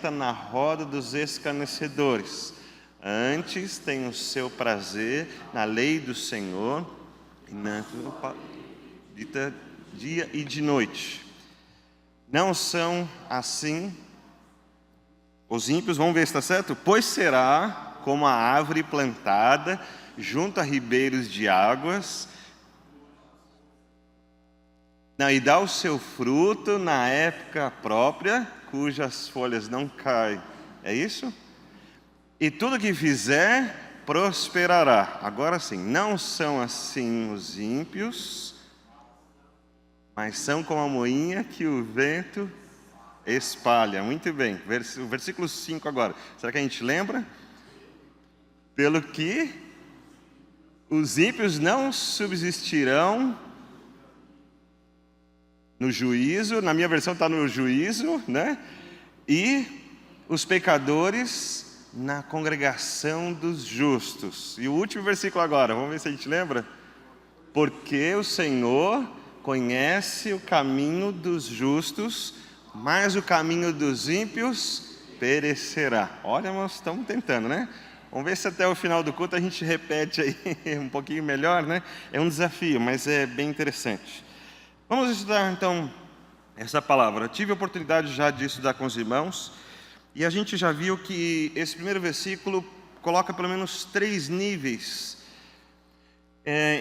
assenta na roda dos escarnecedores. Antes tem o seu prazer na lei do Senhor, e na dita dia e de noite. Não são assim os ímpios, vamos ver se está certo? Pois será como a árvore plantada junto a ribeiros de águas, e dá o seu fruto na época própria, cujas folhas não caem. É isso? E tudo que fizer, prosperará. Agora sim, não são assim os ímpios, mas são como a moinha que o vento espalha. Muito bem. Versículo 5 agora. Será que a gente lembra? Pelo que os ímpios não subsistirão no juízo, na minha versão está no juízo, né? E os pecadores na congregação dos justos. E o último versículo agora, vamos ver se a gente lembra. Porque o Senhor conhece o caminho dos justos, mas o caminho dos ímpios perecerá. Olha, nós estamos tentando, né? Vamos ver se até o final do culto a gente repete aí um pouquinho melhor, né? É um desafio, mas é bem interessante. Vamos estudar então essa palavra. Eu tive a oportunidade já de estudar com os irmãos, e a gente já viu que esse primeiro versículo coloca pelo menos 3 níveis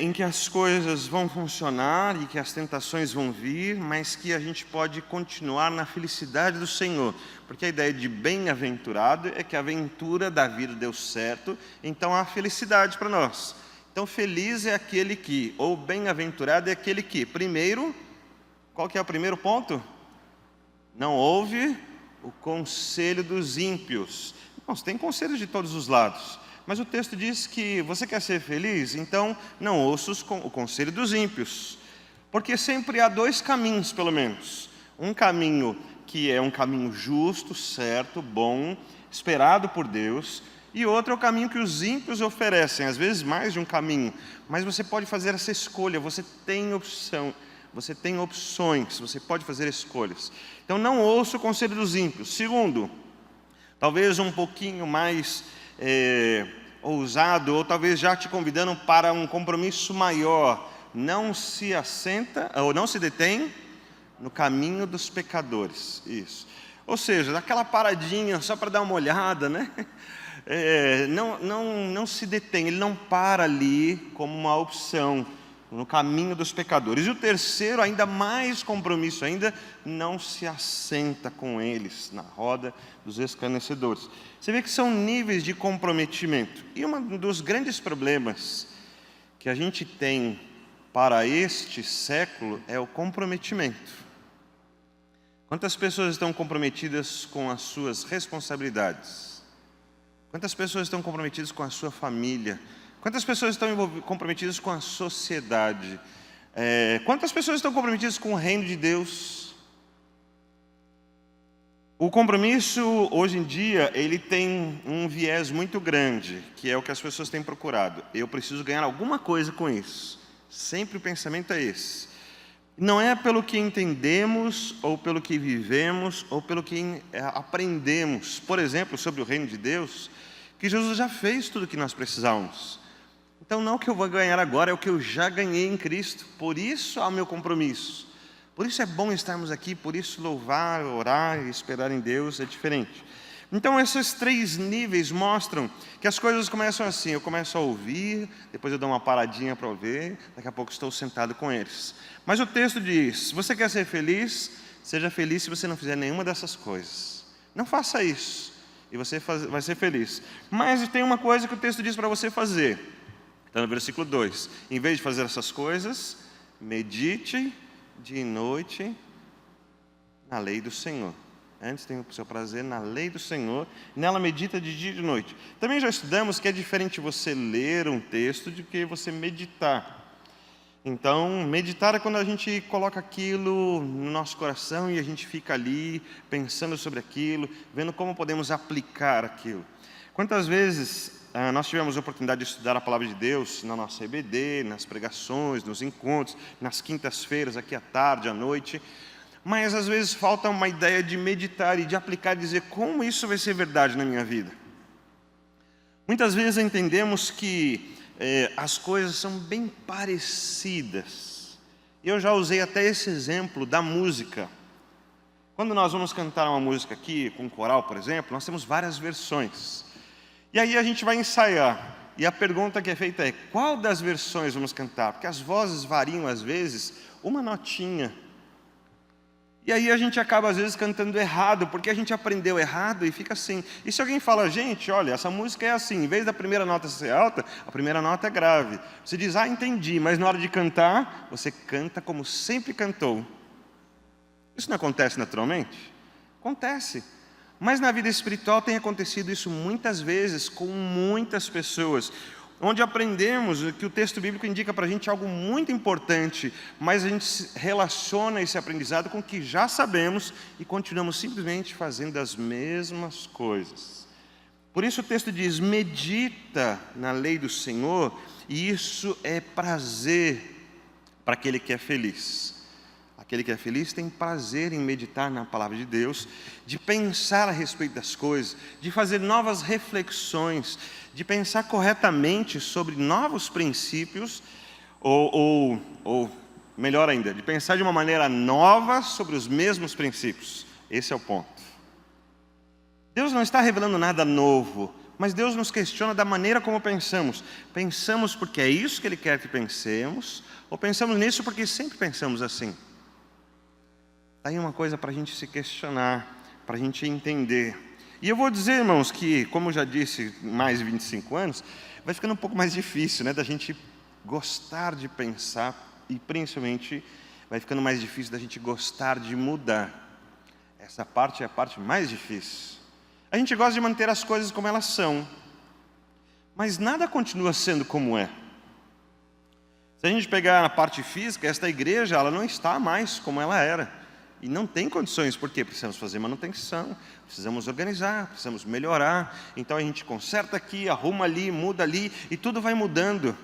em que as coisas vão funcionar e que as tentações vão vir, mas que a gente pode continuar na felicidade do Senhor. Porque a ideia de bem-aventurado é que a aventura da vida deu certo, então há felicidade para nós. Então feliz é aquele que, ou bem-aventurado é aquele que, primeiro, qual que é o primeiro ponto? Não ouve o conselho dos ímpios. Nós tem conselhos de todos os lados. Mas o texto diz que você quer ser feliz, então não ouça o conselho dos ímpios. Porque sempre há 2 caminhos, pelo menos. Um caminho que é um caminho justo, certo, bom, esperado por Deus. E outro é o caminho que os ímpios oferecem, às vezes mais de um caminho. Mas você pode fazer essa escolha, você tem opção, você tem opções, você pode fazer escolhas. Então não ouça o conselho dos ímpios. Segundo, talvez um pouquinho mais ousado, ou talvez já te convidando para um compromisso maior. Não se assenta, ou não se detém no caminho dos pecadores. Isso. Ou seja, daquela paradinha só para dar uma olhada, né? Não se detém, ele não para ali como uma opção no caminho dos pecadores. E o terceiro, ainda mais compromisso ainda, não se assenta com eles na roda dos escarnecedores. Você vê que são níveis de comprometimento. E um dos grandes problemas que a gente tem para este século é o comprometimento. Quantas pessoas estão comprometidas com as suas responsabilidades? Quantas pessoas estão comprometidas com a sua família? Quantas pessoas estão comprometidas com a sociedade? Quantas pessoas estão comprometidas com o reino de Deus? O compromisso, hoje em dia, ele tem um viés muito grande, que é o que as pessoas têm procurado. Eu preciso ganhar alguma coisa com isso. Sempre o pensamento é esse. Não é pelo que entendemos, ou pelo que vivemos, ou pelo que aprendemos, por exemplo, sobre o reino de Deus, que Jesus já fez tudo o que nós precisamos. Então não o que eu vou ganhar agora, é o que eu já ganhei em Cristo. Por isso há o meu compromisso. Por isso é bom estarmos aqui, por isso louvar, orar e esperar em Deus é diferente. Então esses 3 níveis mostram que as coisas começam assim. Eu começo a ouvir, depois eu dou uma paradinha para ouvir, daqui a pouco estou sentado com eles. Mas o texto diz, se você quer ser feliz, seja feliz se você não fizer nenhuma dessas coisas. Não faça isso, e você vai ser feliz. Mas tem uma coisa que o texto diz para você fazer. Então no versículo 2, em vez de fazer essas coisas, medite dia e noite na lei do Senhor. Antes tem o seu prazer na lei do Senhor, nela medita de dia e de noite. Também já estudamos que é diferente você ler um texto do que você meditar. Então, meditar é quando a gente coloca aquilo no nosso coração e a gente fica ali pensando sobre aquilo, vendo como podemos aplicar aquilo. Quantas vezes nós tivemos a oportunidade de estudar a Palavra de Deus na nossa EBD, nas pregações, nos encontros, nas quintas-feiras, aqui à tarde, à noite. mas às vezes falta uma ideia de meditar e de aplicar e dizer como isso vai ser verdade na minha vida. Muitas vezes entendemos que as coisas são bem parecidas. Eu já usei até esse exemplo da música. Quando nós vamos cantar uma música aqui, com coral, por exemplo, nós temos várias versões. E aí a gente vai ensaiar. E a pergunta que é feita é, qual das versões vamos cantar? Porque as vozes variam, às vezes, uma notinha. E aí a gente acaba, às vezes, cantando errado, porque a gente aprendeu errado e fica assim. E se alguém fala, gente, olha, essa música é assim, em vez da primeira nota ser alta, a primeira nota é grave. Você diz, entendi, mas na hora de cantar, você canta como sempre cantou. Isso não acontece naturalmente? Acontece. Mas na vida espiritual tem acontecido isso muitas vezes com muitas pessoas, onde aprendemos que o texto bíblico indica para a gente algo muito importante, mas a gente relaciona esse aprendizado com o que já sabemos e continuamos simplesmente fazendo as mesmas coisas. Por isso o texto diz, medita na lei do Senhor, e isso é prazer para aquele que é feliz. Aquele que é feliz tem prazer em meditar na palavra de Deus, de pensar a respeito das coisas, de fazer novas reflexões, de pensar corretamente sobre novos princípios, ou melhor ainda, de pensar de uma maneira nova sobre os mesmos princípios. Esse é o ponto. Deus não está revelando nada novo, mas Deus nos questiona da maneira como pensamos. Pensamos porque é isso que Ele quer que pensemos, ou pensamos nisso porque sempre pensamos assim? Está aí uma coisa para a gente se questionar, para a gente entender. E eu vou dizer, irmãos, que, como eu já disse, mais de 25 anos, vai ficando um pouco mais difícil, da gente gostar de pensar, e principalmente vai ficando mais difícil da gente gostar de mudar. Essa parte é a parte mais difícil. A gente gosta de manter as coisas como elas são, mas nada continua sendo como é. Se a gente pegar a parte física, esta igreja, ela não está mais como ela era. E não tem condições, porque precisamos fazer manutenção, precisamos organizar, precisamos melhorar. Então a gente conserta aqui, arruma ali, muda ali, e tudo vai mudando.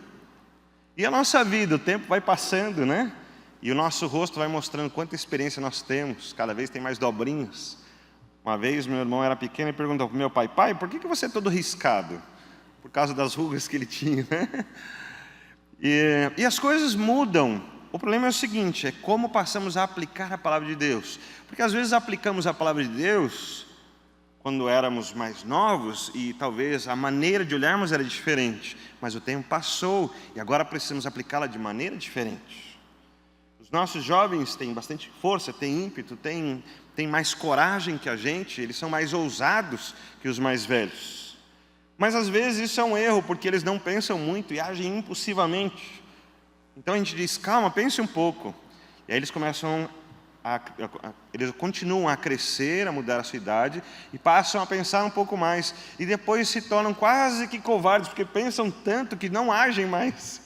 E a nossa vida, o tempo vai passando, E o nosso rosto vai mostrando quanta experiência nós temos, cada vez tem mais dobrinhas. Uma vez meu irmão era pequeno e perguntou para o meu pai, por que você é todo riscado? Por causa das rugas que ele tinha, E as coisas mudam. O problema é o seguinte, é como passamos a aplicar a palavra de Deus. Porque às vezes aplicamos a palavra de Deus quando éramos mais novos e talvez a maneira de olharmos era diferente. Mas o tempo passou e agora precisamos aplicá-la de maneira diferente. Os nossos jovens têm bastante força, têm ímpeto, têm mais coragem que a gente, eles são mais ousados que os mais velhos. Mas às vezes isso é um erro, porque eles não pensam muito e agem impulsivamente. Então a gente diz, calma, pense um pouco. E aí eles eles continuam a crescer, a mudar a sua idade, e passam a pensar um pouco mais. E depois se tornam quase que covardes, porque pensam tanto que não agem mais.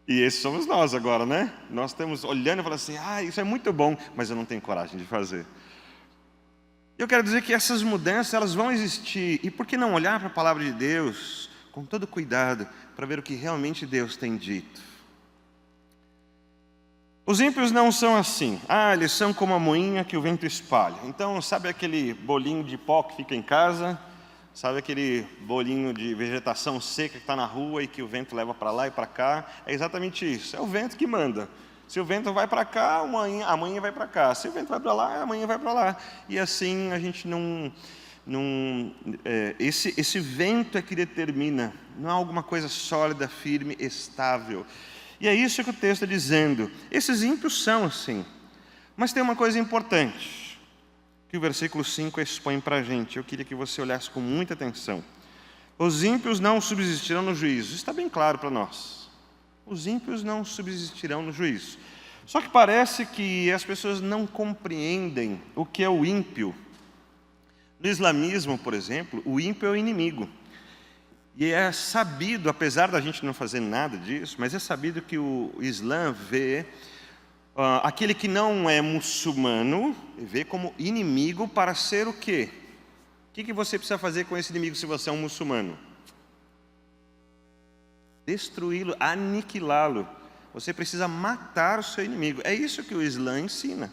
E esses somos nós agora, Nós estamos olhando e falando assim, isso é muito bom, mas eu não tenho coragem de fazer. Eu quero dizer que essas mudanças, elas vão existir. E por que não olhar para a palavra de Deus com todo cuidado, para ver o que realmente Deus tem dito? Os ímpios não são assim. Eles são como a moinha que o vento espalha. Então, sabe aquele bolinho de pó que fica em casa? Sabe aquele bolinho de vegetação seca que está na rua e que o vento leva para lá e para cá? É exatamente isso. É o vento que manda. Se o vento vai para cá, a manhã vai para cá. Se o vento vai para lá, a manhã vai para lá. E assim a gente esse vento é que determina. Não é alguma coisa sólida, firme, estável. E é isso que o texto está dizendo. Esses ímpios são assim. Mas tem uma coisa importante, que o versículo 5 expõe para a gente. Eu queria que você olhasse com muita atenção. Os ímpios não subsistirão no juízo. Isso está bem claro para nós. Os ímpios não subsistirão no juízo. Só que parece que as pessoas não compreendem o que é o ímpio. No islamismo, por exemplo, o ímpio é o inimigo. E é sabido, apesar da gente não fazer nada disso, mas é sabido que o Islã vê aquele que não é muçulmano, vê como inimigo para ser o quê? O que você precisa fazer com esse inimigo se você é um muçulmano? Destruí-lo, aniquilá-lo. Você precisa matar o seu inimigo. É isso que o Islã ensina.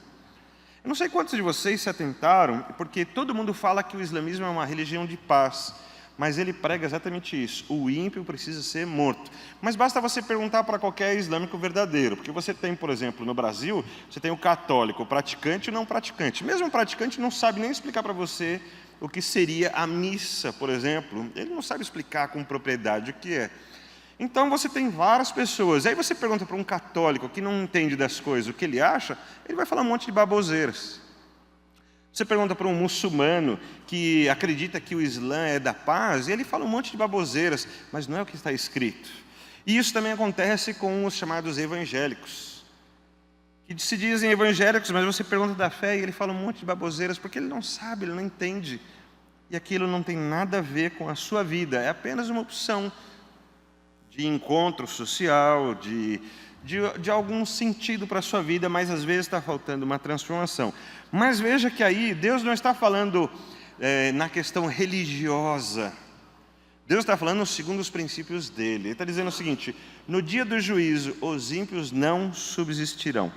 Eu não sei quantos de vocês se atentaram, porque todo mundo fala que o islamismo é uma religião de paz, mas ele prega exatamente isso: o ímpio precisa ser morto. Mas basta você perguntar para qualquer islâmico verdadeiro, porque você tem, por exemplo, no Brasil, você tem o católico, o praticante e o não praticante. Mesmo o praticante não sabe nem explicar para você o que seria a missa, por exemplo. Ele não sabe explicar com propriedade o que é. Então você tem várias pessoas. Aí você pergunta para um católico que não entende das coisas o que ele acha, ele vai falar um monte de baboseiras. Você pergunta para um muçulmano que acredita que o Islã é da paz, e ele fala um monte de baboseiras, mas não é o que está escrito. E isso também acontece com os chamados evangélicos, que se dizem evangélicos, mas você pergunta da fé e ele fala um monte de baboseiras, porque ele não sabe, ele não entende. E aquilo não tem nada a ver com a sua vida, é apenas uma opção de encontro social, de algum sentido para a sua vida, mas às vezes está faltando uma transformação. Mas veja que aí Deus não está falando na questão religiosa. Deus está falando segundo os princípios dele. Ele está dizendo o seguinte: no dia do juízo, os ímpios não subsistirão.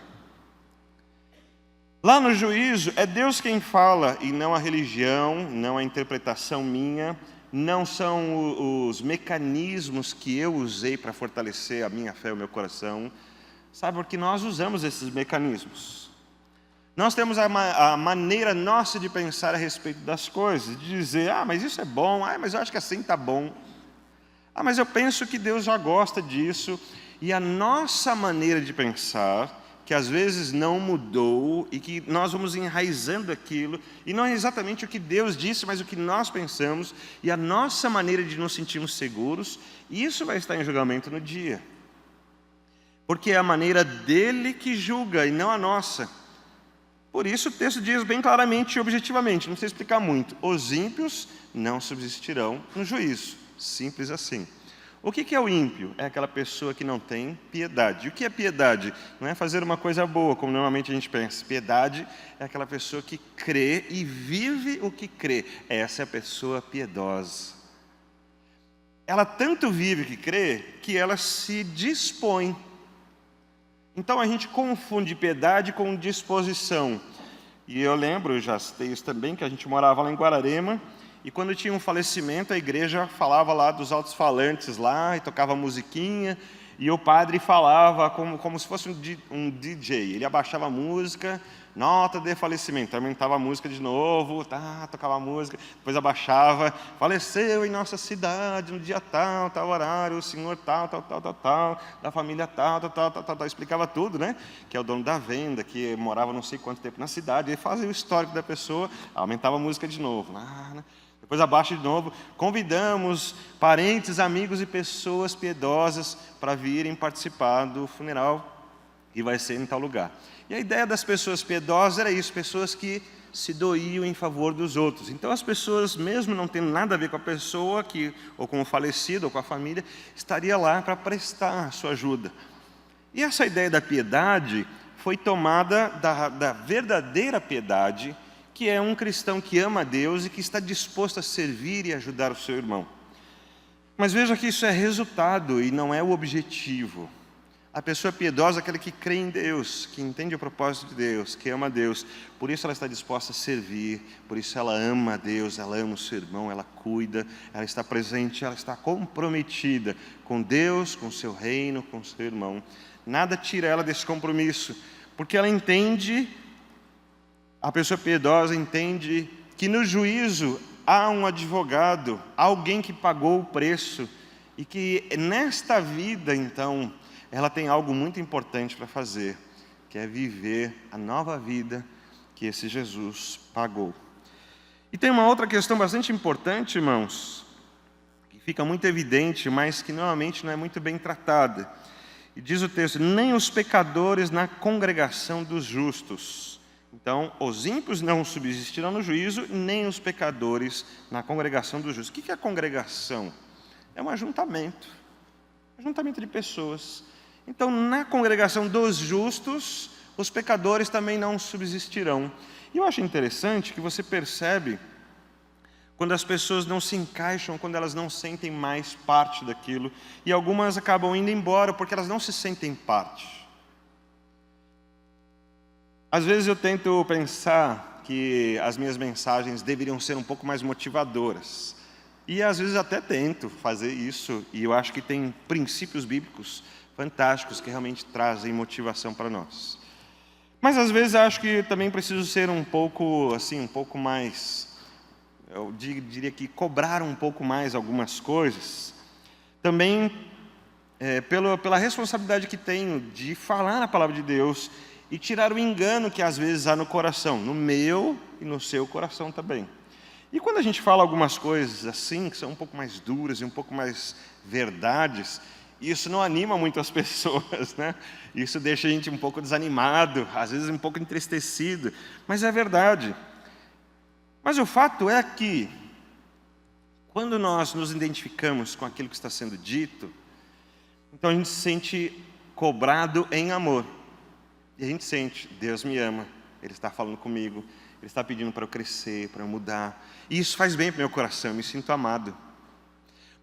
Lá no juízo, é Deus quem fala, e não a religião, não a interpretação minha, não são os mecanismos que eu usei para fortalecer a minha fé e o meu coração. Sabe, porque nós usamos esses mecanismos. Nós temos a maneira nossa de pensar a respeito das coisas, de dizer: mas isso é bom, mas eu acho que assim está bom. Mas eu penso que Deus já gosta disso. E a nossa maneira de pensar, que às vezes não mudou, e que nós vamos enraizando aquilo, e não é exatamente o que Deus disse, mas o que nós pensamos, e a nossa maneira de nos sentirmos seguros, isso vai estar em julgamento no dia. Porque é a maneira dele que julga, e não a nossa. Por isso o texto diz bem claramente e objetivamente, não precisa explicar muito: os ímpios não subsistirão no juízo. Simples assim. O que é o ímpio? É aquela pessoa que não tem piedade. E o que é piedade? Não é fazer uma coisa boa, como normalmente a gente pensa. Piedade é aquela pessoa que crê e vive o que crê. Essa é a pessoa piedosa. Ela tanto vive o que crê, que ela se dispõe. Então a gente confunde piedade com disposição. E eu lembro, eu já citei isso também, que a gente morava lá em Guararema, e quando tinha um falecimento, a igreja falava lá dos altos-falantes lá, e tocava musiquinha, e o padre falava como se fosse um DJ. Ele abaixava a música, nota de falecimento, aumentava a música de novo, tocava a música, depois abaixava: faleceu em nossa cidade, no dia tal, tal horário, o senhor tal, da família tal, explicava tudo, né? Que é o dono da venda, que morava não sei quanto tempo na cidade, e fazia o histórico da pessoa, aumentava a música de novo, né? Depois abaixa de novo: convidamos parentes, amigos e pessoas piedosas para virem participar do funeral que vai ser em tal lugar. E a ideia das pessoas piedosas era isso: pessoas que se doíam em favor dos outros. Então as pessoas, mesmo não tendo nada a ver com a pessoa, ou com o falecido, ou com a família, estaria lá para prestar a sua ajuda. E essa ideia da piedade foi tomada da verdadeira piedade, que é um cristão que ama a Deus e que está disposto a servir e ajudar o seu irmão. Mas veja que isso é resultado e não é o objetivo. A pessoa piedosa é aquela que crê em Deus, que entende o propósito de Deus, que ama a Deus. Por isso ela está disposta a servir, por isso ela ama a Deus, ela ama o seu irmão, ela cuida, ela está presente, ela está comprometida com Deus, com o seu reino, com o seu irmão. Nada tira ela desse compromisso, porque ela entende, a pessoa piedosa entende que no juízo há um advogado, alguém que pagou o preço, e que nesta vida, então, ela tem algo muito importante para fazer, que é viver a nova vida que esse Jesus pagou. E tem uma outra questão bastante importante, irmãos, que fica muito evidente, mas que normalmente não é muito bem tratada. E diz o texto: nem os pecadores na congregação dos justos. Então, os ímpios não subsistirão no juízo, nem os pecadores na congregação dos justos. O que é a congregação? É um ajuntamento de pessoas. Então, na congregação dos justos, os pecadores também não subsistirão. E eu acho interessante que você percebe quando as pessoas não se encaixam, quando elas não sentem mais parte daquilo, e algumas acabam indo embora porque elas não se sentem parte. Às vezes eu tento pensar que as minhas mensagens deveriam ser um pouco mais motivadoras. E às vezes até tento fazer isso, e eu acho que tem princípios bíblicos fantásticos que realmente trazem motivação para nós. Mas às vezes acho que também preciso ser um pouco mais, eu diria que cobrar um pouco mais algumas coisas. Também pela responsabilidade que tenho de falar a palavra de Deus e tirar o engano que às vezes há no coração, no meu e no seu coração também. E quando a gente fala algumas coisas assim, que são um pouco mais duras e um pouco mais verdades, isso não anima muito as pessoas, né? Isso deixa a gente um pouco desanimado, às vezes um pouco entristecido, mas é verdade. Mas o fato é que, quando nós nos identificamos com aquilo que está sendo dito, então a gente se sente cobrado em amor. E a gente sente, Deus me ama, Ele está falando comigo, Ele está pedindo para eu crescer, para eu mudar. E isso faz bem para o meu coração, eu me sinto amado.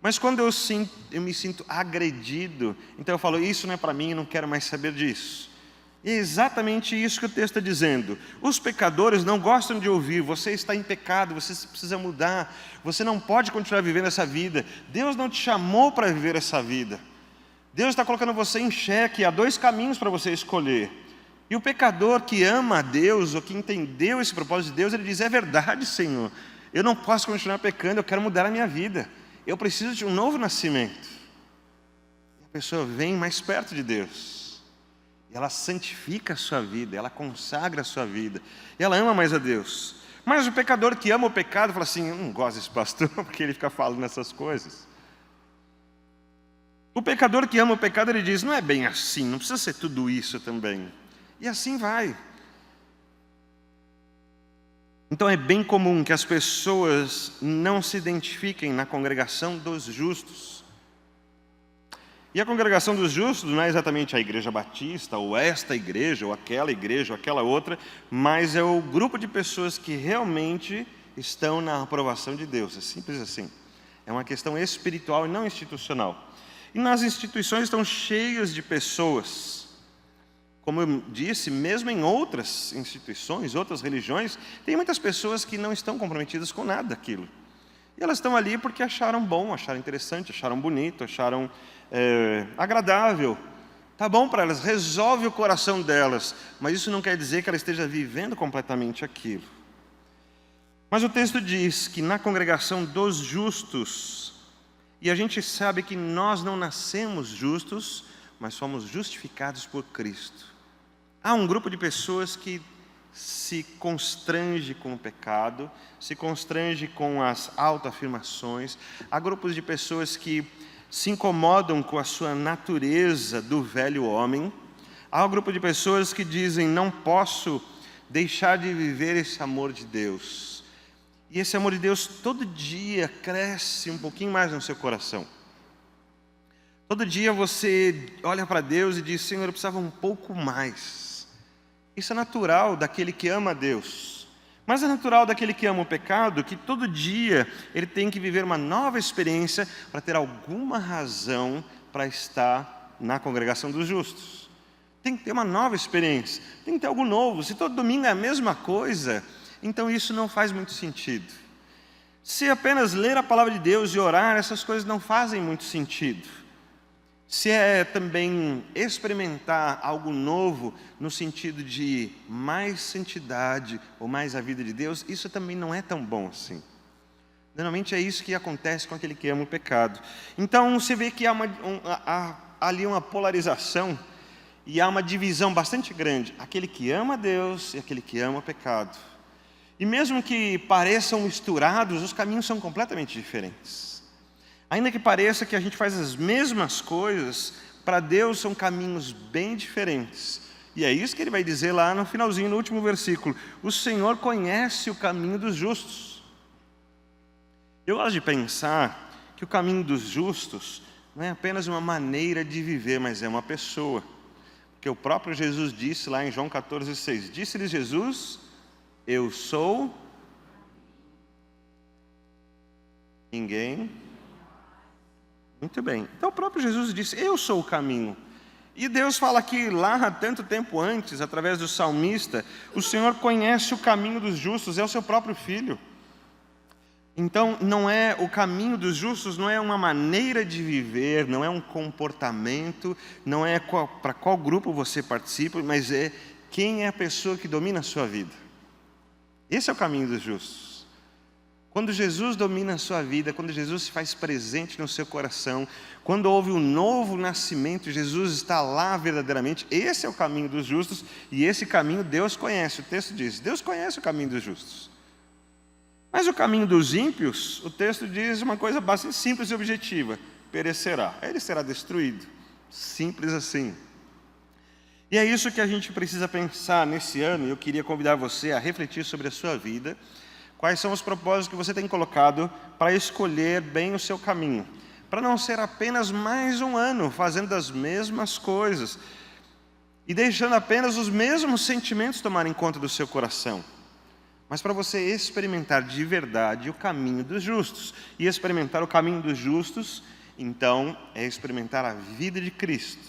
Mas quando eu me sinto agredido, então eu falo, isso não é para mim, eu não quero mais saber disso. E é exatamente isso que o texto está dizendo. Os pecadores não gostam de ouvir, você está em pecado, você precisa mudar, você não pode continuar vivendo essa vida. Deus não te chamou para viver essa vida. Deus está colocando você em xeque, há dois caminhos para você escolher. E o pecador que ama a Deus, ou que entendeu esse propósito de Deus, ele diz, é verdade, Senhor, eu não posso continuar pecando, eu quero mudar a minha vida. Eu preciso de um novo nascimento. E a pessoa vem mais perto de Deus. E ela santifica a sua vida, ela consagra a sua vida. E ela ama mais a Deus. Mas o pecador que ama o pecado, fala assim, eu não gosto desse pastor, porque ele fica falando essas coisas. O pecador que ama o pecado, ele diz, não é bem assim, não precisa ser tudo isso também. E assim vai. Então é bem comum que as pessoas não se identifiquem na congregação dos justos. E a congregação dos justos não é exatamente a igreja batista, ou esta igreja, ou aquela outra, mas é o grupo de pessoas que realmente estão na aprovação de Deus. É simples assim. É uma questão espiritual e não institucional. E nas instituições estão cheias de pessoas. Como eu disse, mesmo em outras instituições, outras religiões, tem muitas pessoas que não estão comprometidas com nada daquilo. E elas estão ali porque acharam bom, acharam interessante, acharam bonito, acharam agradável. Tá bom para elas, resolve o coração delas, mas isso não quer dizer que ela esteja vivendo completamente aquilo. Mas o texto diz que na congregação dos justos, e a gente sabe que nós não nascemos justos, mas somos justificados por Cristo. Há um grupo de pessoas que se constrange com o pecado, se constrange com as autoafirmações. Há grupos de pessoas que se incomodam com a sua natureza do velho homem. Há um grupo de pessoas que dizem, não posso deixar de viver esse amor de Deus. E esse amor de Deus todo dia cresce um pouquinho mais no seu coração. Todo dia você olha para Deus e diz, Senhor, eu precisava um pouco mais. Isso é natural daquele que ama a Deus. Mas é natural daquele que ama o pecado, que todo dia ele tem que viver uma nova experiência para ter alguma razão para estar na congregação dos justos. Tem que ter uma nova experiência, tem que ter algo novo. Se todo domingo é a mesma coisa, então isso não faz muito sentido. Se apenas ler a palavra de Deus e orar, essas coisas não fazem muito sentido. Se é também experimentar algo novo no sentido de mais santidade ou mais a vida de Deus, isso também não é tão bom assim. Normalmente é isso que acontece com aquele que ama o pecado. Então você vê que há ali uma polarização e há uma divisão bastante grande. Aquele que ama a Deus e aquele que ama o pecado. E mesmo que pareçam misturados, os caminhos são completamente diferentes. Ainda que pareça que a gente faz as mesmas coisas, para Deus são caminhos bem diferentes. E é isso que ele vai dizer lá no finalzinho, no último versículo. O Senhor conhece o caminho dos justos. Eu gosto de pensar que o caminho dos justos não é apenas uma maneira de viver, mas é uma pessoa. Porque o próprio Jesus disse lá em João 14,6. Disse-lhe Jesus, eu sou ninguém. Muito bem. Então o próprio Jesus disse, eu sou o caminho. E Deus fala que lá, tanto tempo antes, através do salmista, o Senhor conhece o caminho dos justos, é o seu próprio Filho. Então, não é o caminho dos justos, não é uma maneira de viver, não é um comportamento, não é para qual grupo você participa, mas é quem é a pessoa que domina a sua vida. Esse é o caminho dos justos. Quando Jesus domina a sua vida, quando Jesus se faz presente no seu coração, quando houve um novo nascimento, Jesus está lá verdadeiramente, esse é o caminho dos justos, e esse caminho Deus conhece. O texto diz, Deus conhece o caminho dos justos. Mas o caminho dos ímpios, o texto diz uma coisa bastante simples e objetiva: perecerá, ele será destruído. Simples assim. E é isso que a gente precisa pensar nesse ano, e eu queria convidar você a refletir sobre a sua vida. Quais são os propósitos que você tem colocado para escolher bem o seu caminho? Para não ser apenas mais um ano fazendo as mesmas coisas e deixando apenas os mesmos sentimentos tomarem conta do seu coração. Mas para você experimentar de verdade o caminho dos justos. E experimentar o caminho dos justos, então, é experimentar a vida de Cristo.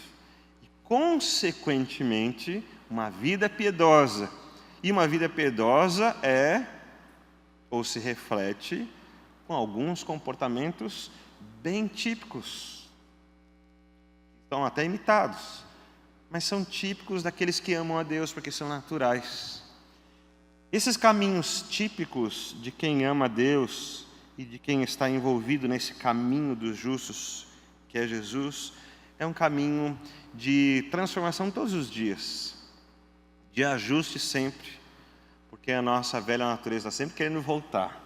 E, consequentemente, uma vida piedosa. E uma vida piedosa ou se reflete com alguns comportamentos bem típicos. São até imitados, mas são típicos daqueles que amam a Deus, porque são naturais. Esses caminhos típicos de quem ama a Deus e de quem está envolvido nesse caminho dos justos, que é Jesus, é um caminho de transformação todos os dias, de ajuste sempre, porque a nossa velha natureza está sempre querendo voltar.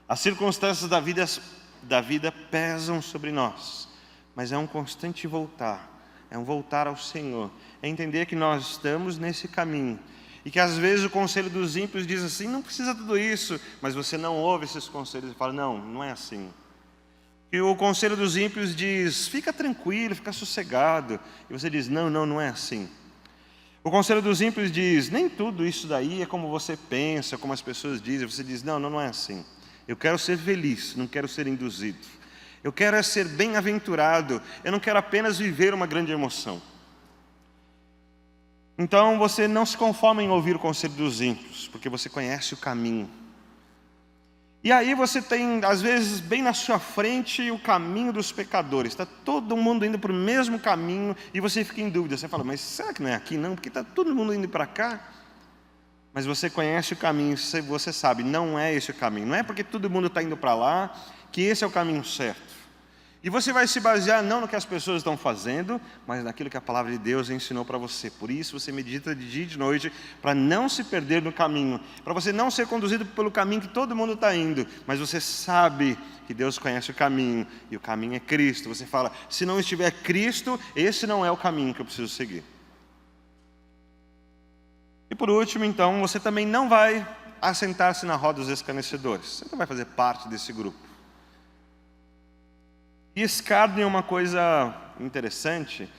As circunstâncias da vida pesam sobre nós, mas é um constante voltar, é um voltar ao Senhor, é entender que nós estamos nesse caminho. E que às vezes o conselho dos ímpios diz assim, não precisa tudo isso, mas você não ouve esses conselhos e fala, não, não é assim. E o conselho dos ímpios diz, fica tranquilo, fica sossegado. E você diz, não, não é assim. O conselho dos ímpios diz, nem tudo isso daí é como você pensa, como as pessoas dizem. Você diz, não é assim. Eu quero ser feliz, não quero ser induzido. Eu quero ser bem-aventurado, eu não quero apenas viver uma grande emoção. Então você não se conforma em ouvir o conselho dos ímpios, porque você conhece o caminho. E aí você tem, às vezes, bem na sua frente, o caminho dos pecadores. Está todo mundo indo para o mesmo caminho e você fica em dúvida. Você fala, mas será que não é aqui não? Porque está todo mundo indo para cá. Mas você conhece o caminho, você sabe, não é esse o caminho. Não é porque todo mundo está indo para lá que esse é o caminho certo. E você vai se basear não no que as pessoas estão fazendo, mas naquilo que a palavra de Deus ensinou para você. Por isso você medita de dia e de noite, para não se perder no caminho, para você não ser conduzido pelo caminho que todo mundo está indo, mas você sabe que Deus conhece o caminho, e o caminho é Cristo. Você fala, se não estiver Cristo, esse não é o caminho que eu preciso seguir. E por último, então, você também não vai assentar-se na roda dos escarnecedores. Você não vai fazer parte desse grupo. E escárnio é uma coisa interessante,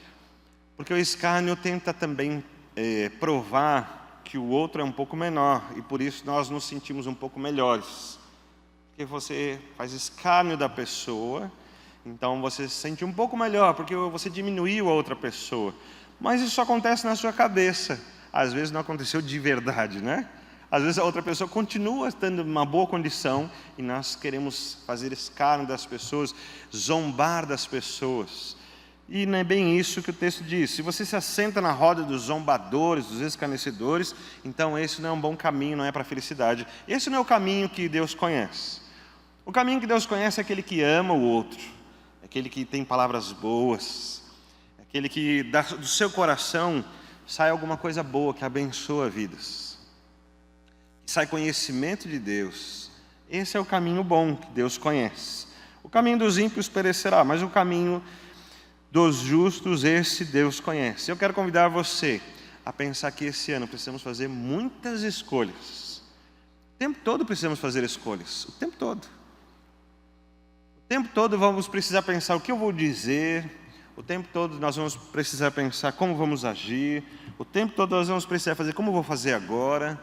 porque o escárnio tenta também provar que o outro é um pouco menor, e por isso nós nos sentimos um pouco melhores. Porque você faz escárnio da pessoa, então você se sente um pouco melhor, porque você diminuiu a outra pessoa. Mas isso acontece na sua cabeça, às vezes não aconteceu de verdade, né? Às vezes a outra pessoa continua estando em uma boa condição e nós queremos fazer escárnio das pessoas, zombar das pessoas. E não é bem isso que o texto diz. Se você se assenta na roda dos zombadores, dos escarnecedores, então esse não é um bom caminho, não é para a felicidade. Esse não é o caminho que Deus conhece. O caminho que Deus conhece é aquele que ama o outro, é aquele que tem palavras boas, é aquele que do seu coração sai alguma coisa boa que abençoa vidas. Sai conhecimento de Deus. Esse é o caminho bom que Deus conhece. O caminho dos ímpios perecerá, mas o caminho dos justos, esse Deus conhece. Eu quero convidar você a pensar que esse ano precisamos fazer muitas escolhas. O tempo todo precisamos fazer escolhas, o tempo todo. O tempo todo vamos precisar pensar o que eu vou dizer, o tempo todo nós vamos precisar pensar como vamos agir, o tempo todo nós vamos precisar fazer como eu vou fazer agora.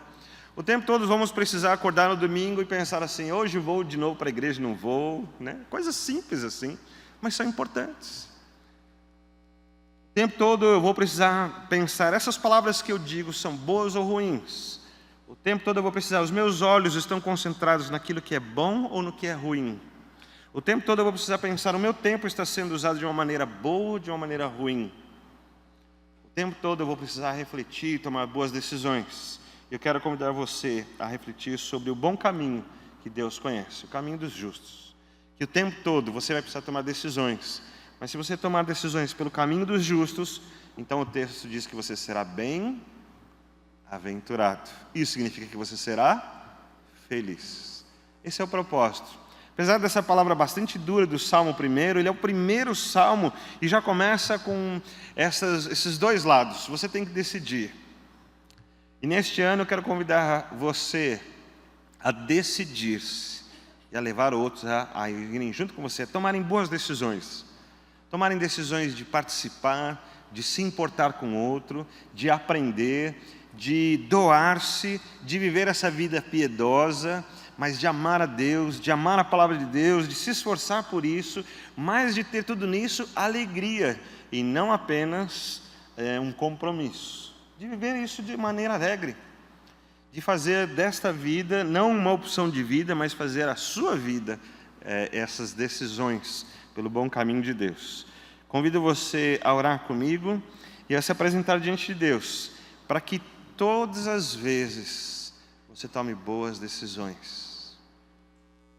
O tempo todo vamos precisar acordar no domingo e pensar assim, hoje vou de novo para a igreja, não vou, né? Coisas simples assim, mas são importantes. O O tempo todo eu vou precisar pensar, essas palavras que eu digo são boas ou ruins? O tempo todo eu vou precisar, os meus olhos estão concentrados naquilo que é bom ou no que é ruim? O tempo todo eu vou precisar pensar, o meu tempo está sendo usado de uma maneira boa ou de uma maneira ruim? O tempo todo eu vou precisar refletir e tomar boas decisões. Eu quero convidar você a refletir sobre o bom caminho que Deus conhece, o caminho dos justos. Que o tempo todo você vai precisar tomar decisões. Mas se você tomar decisões pelo caminho dos justos, então o texto diz que você será bem-aventurado. Isso significa que você será feliz. Esse é o propósito. Apesar dessa palavra bastante dura do Salmo 1, ele é o primeiro salmo e já começa com esses dois lados. Você tem que decidir. E neste ano eu quero convidar você a decidir-se e a levar outros a irem junto com você, a tomarem boas decisões. Tomarem decisões de participar, de se importar com o outro, de aprender, de doar-se, de viver essa vida piedosa, mas de amar a Deus, de amar a palavra de Deus, de se esforçar por isso, mas de ter tudo nisso alegria e não apenas um compromisso. De viver isso de maneira alegre, de fazer desta vida, não uma opção de vida, mas fazer a sua vida essas decisões pelo bom caminho de Deus. Convido você a orar comigo e a se apresentar diante de Deus, para que todas as vezes você tome boas decisões.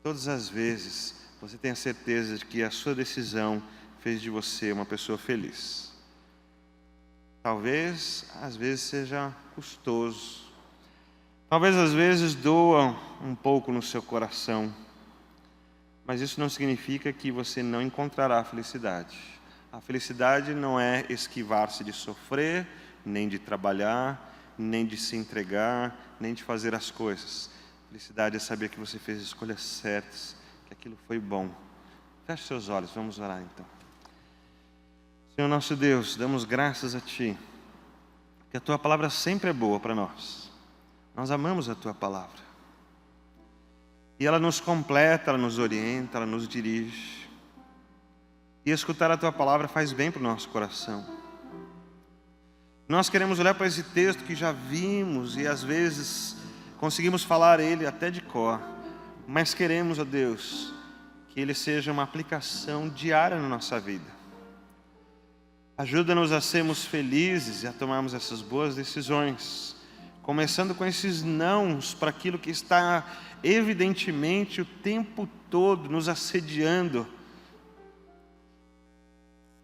Todas as vezes você tenha certeza de que a sua decisão fez de você uma pessoa feliz. Talvez, às vezes, seja custoso. Talvez, às vezes, doa um pouco no seu coração. Mas isso não significa que você não encontrará a felicidade. A felicidade não é esquivar-se de sofrer, nem de trabalhar, nem de se entregar, nem de fazer as coisas. A felicidade é saber que você fez escolhas certas, que aquilo foi bom. Feche seus olhos, vamos orar então. Senhor nosso Deus, damos graças a Ti, que a Tua palavra sempre é boa para nós. Nós amamos a Tua palavra. E ela nos completa, ela nos orienta, ela nos dirige. E escutar a Tua palavra faz bem para o nosso coração. Nós queremos olhar para esse texto que já vimos e às vezes conseguimos falar ele até de cor. Mas queremos, ó Deus, que ele seja uma aplicação diária na nossa vida. Ajuda-nos a sermos felizes e a tomarmos essas boas decisões. Começando com esses nãos para aquilo que está evidentemente o tempo todo nos assediando.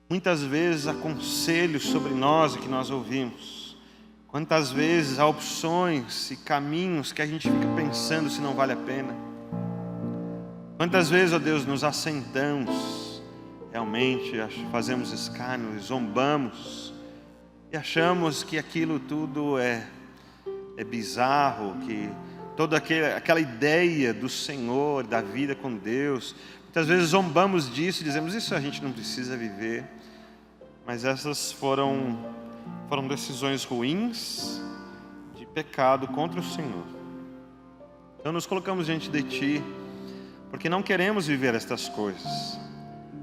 Muitas vezes há conselhos sobre nós que nós ouvimos. Quantas vezes há opções e caminhos que a gente fica pensando se não vale a pena. Quantas vezes, ó Deus, nos assentamos, realmente fazemos escárnio, zombamos e achamos que aquilo tudo é bizarro, que toda aquela ideia do Senhor, da vida com Deus, muitas vezes zombamos disso e dizemos, isso a gente não precisa viver. Mas essas foram decisões ruins, de pecado contra o Senhor. Então nos colocamos diante de Ti, porque não queremos viver estas coisas.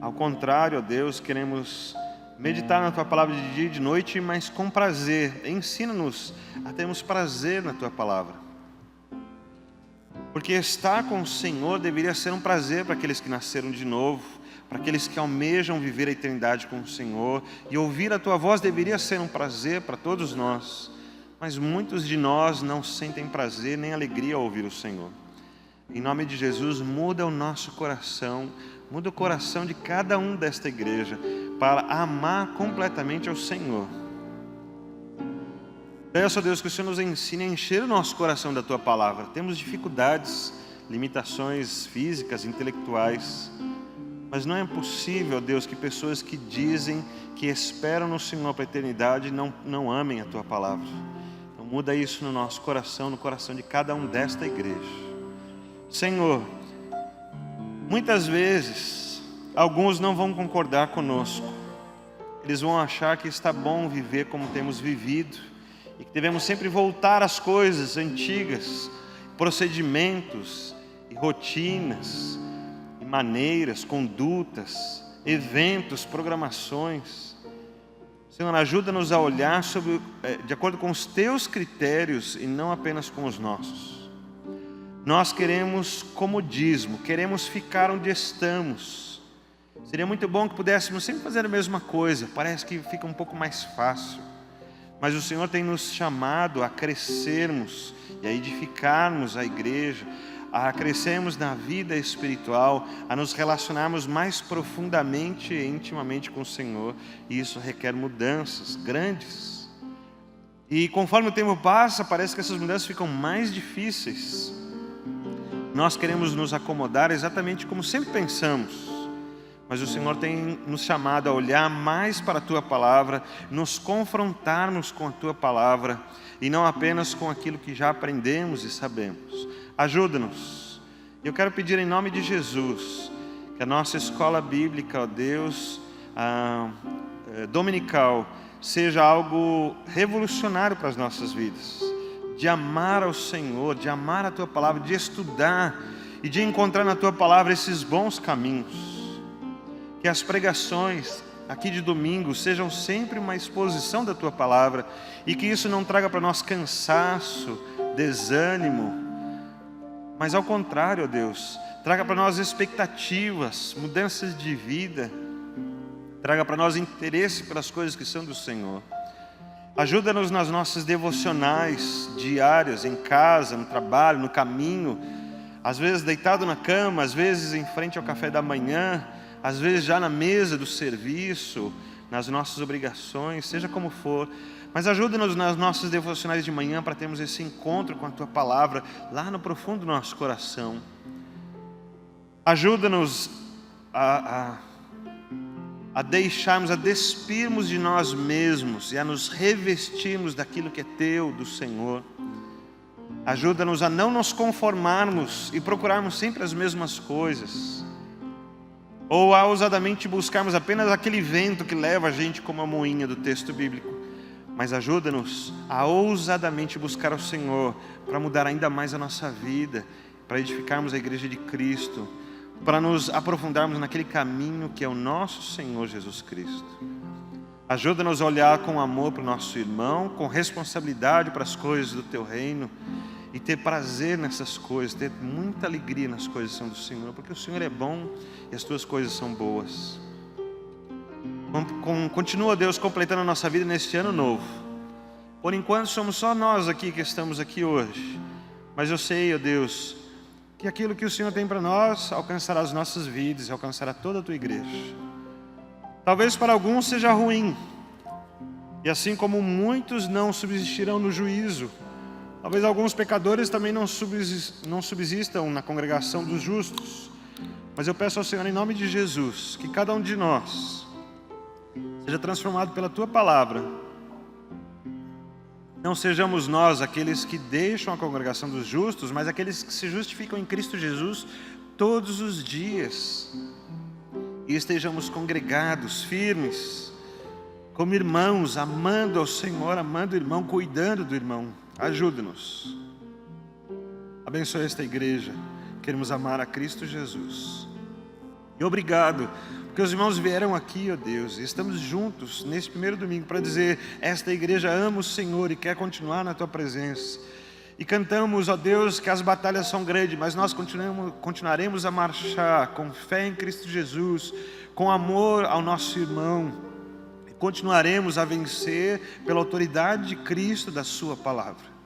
Ao contrário, ó Deus, queremos meditar na Tua palavra de dia e de noite, mas com prazer. Ensina-nos a termos prazer na Tua palavra. Porque estar com o Senhor deveria ser um prazer para aqueles que nasceram de novo, para aqueles que almejam viver a eternidade com o Senhor. E ouvir a Tua voz deveria ser um prazer para todos nós. Mas muitos de nós não sentem prazer nem alegria ao ouvir o Senhor. Em nome de Jesus, muda o nosso coração, muda o coração de cada um desta igreja, para amar completamente ao Senhor. Peço a Deus que o Senhor nos ensine a encher o nosso coração da Tua palavra. Temos dificuldades, limitações físicas, intelectuais, mas não é possível, Deus, que pessoas que dizem que esperam no Senhor para a eternidade não amem a Tua palavra. Então muda isso no nosso coração, no coração de cada um desta igreja. Senhor, muitas vezes alguns não vão concordar conosco. Eles vão achar que está bom viver como temos vivido e que devemos sempre voltar às coisas antigas, procedimentos e rotinas e maneiras, condutas, eventos, programações. Senhor, ajuda-nos a olhar de acordo com os teus critérios e não apenas com os nossos. Nós queremos comodismo, queremos ficar onde estamos. Seria muito bom que pudéssemos sempre fazer a mesma coisa, parece que fica um pouco mais fácil. Mas o Senhor tem nos chamado a crescermos e a edificarmos a igreja, a crescermos na vida espiritual, a nos relacionarmos mais profundamente e intimamente com o Senhor. E isso requer mudanças grandes. E conforme o tempo passa, parece que essas mudanças ficam mais difíceis. Nós queremos nos acomodar exatamente como sempre pensamos. Mas o Senhor tem nos chamado a olhar mais para a Tua Palavra, nos confrontarmos com a Tua Palavra, e não apenas com aquilo que já aprendemos e sabemos. Ajuda-nos. Eu quero pedir em nome de Jesus, que a nossa escola bíblica, ó Deus, dominical, seja algo revolucionário para as nossas vidas. De amar ao Senhor, de amar a Tua Palavra, de estudar e de encontrar na Tua Palavra esses bons caminhos. Que as pregações aqui de domingo sejam sempre uma exposição da Tua Palavra e que isso não traga para nós cansaço, desânimo, mas ao contrário, ó Deus, traga para nós expectativas, mudanças de vida, traga para nós interesse pelas coisas que são do Senhor. Ajuda-nos nas nossas devocionais diárias, em casa, no trabalho, no caminho, às vezes deitado na cama, às vezes em frente ao café da manhã, às vezes já na mesa do serviço, nas nossas obrigações, seja como for. Mas ajuda-nos nas nossas devocionais de manhã para termos esse encontro com a Tua Palavra lá no profundo do nosso coração. Ajuda-nos a deixarmos, a despirmos de nós mesmos e a nos revestirmos daquilo que é Teu, do Senhor. Ajuda-nos a não nos conformarmos e procurarmos sempre as mesmas coisas, ou a ousadamente buscarmos apenas aquele vento que leva a gente como a moinha do texto bíblico. Mas ajuda-nos a ousadamente buscar ao Senhor para mudar ainda mais a nossa vida, para edificarmos a igreja de Cristo, para nos aprofundarmos naquele caminho que é o nosso Senhor Jesus Cristo. Ajuda-nos a olhar com amor para o nosso irmão, com responsabilidade para as coisas do Teu reino, e ter prazer nessas coisas, ter muita alegria nas coisas que são do Senhor, porque o Senhor é bom e as Tuas coisas são boas. Continua, Deus, completando a nossa vida neste ano novo. Por enquanto somos só nós aqui que estamos aqui hoje, mas eu sei, ó Deus, que aquilo que o Senhor tem para nós alcançará as nossas vidas e alcançará toda a Tua igreja. Talvez para alguns seja ruim, e assim como muitos não subsistirão no juízo, talvez alguns pecadores também não subsistam na congregação dos justos. Mas eu peço ao Senhor, em nome de Jesus, que cada um de nós seja transformado pela Tua Palavra. Não sejamos nós aqueles que deixam a congregação dos justos, mas aqueles que se justificam em Cristo Jesus todos os dias. E estejamos congregados, firmes, como irmãos, amando ao Senhor, amando o irmão, cuidando do irmão. Ajude-nos. Abençoe esta igreja. Queremos amar a Cristo Jesus. E obrigado, porque os irmãos vieram aqui, ó Deus, e estamos juntos nesse primeiro domingo para dizer: esta igreja ama o Senhor e quer continuar na Tua presença. E cantamos, ó Deus, que as batalhas são grandes, mas nós continuaremos a marchar com fé em Cristo Jesus, com amor ao nosso irmão. Continuaremos a vencer pela autoridade de Cristo, da Sua Palavra.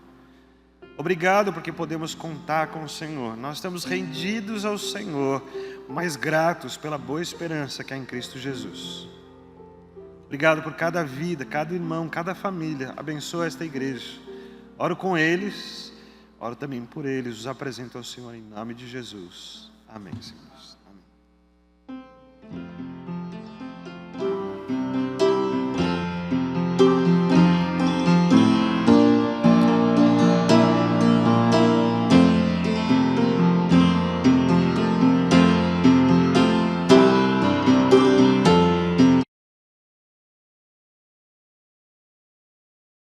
Obrigado porque podemos contar com o Senhor. Nós estamos rendidos ao Senhor, mas gratos pela boa esperança que há em Cristo Jesus. Obrigado por cada vida, cada irmão, cada família. Abençoa esta igreja. Oro com eles, oro também por eles. Os apresento ao Senhor em nome de Jesus. Amém, Senhor.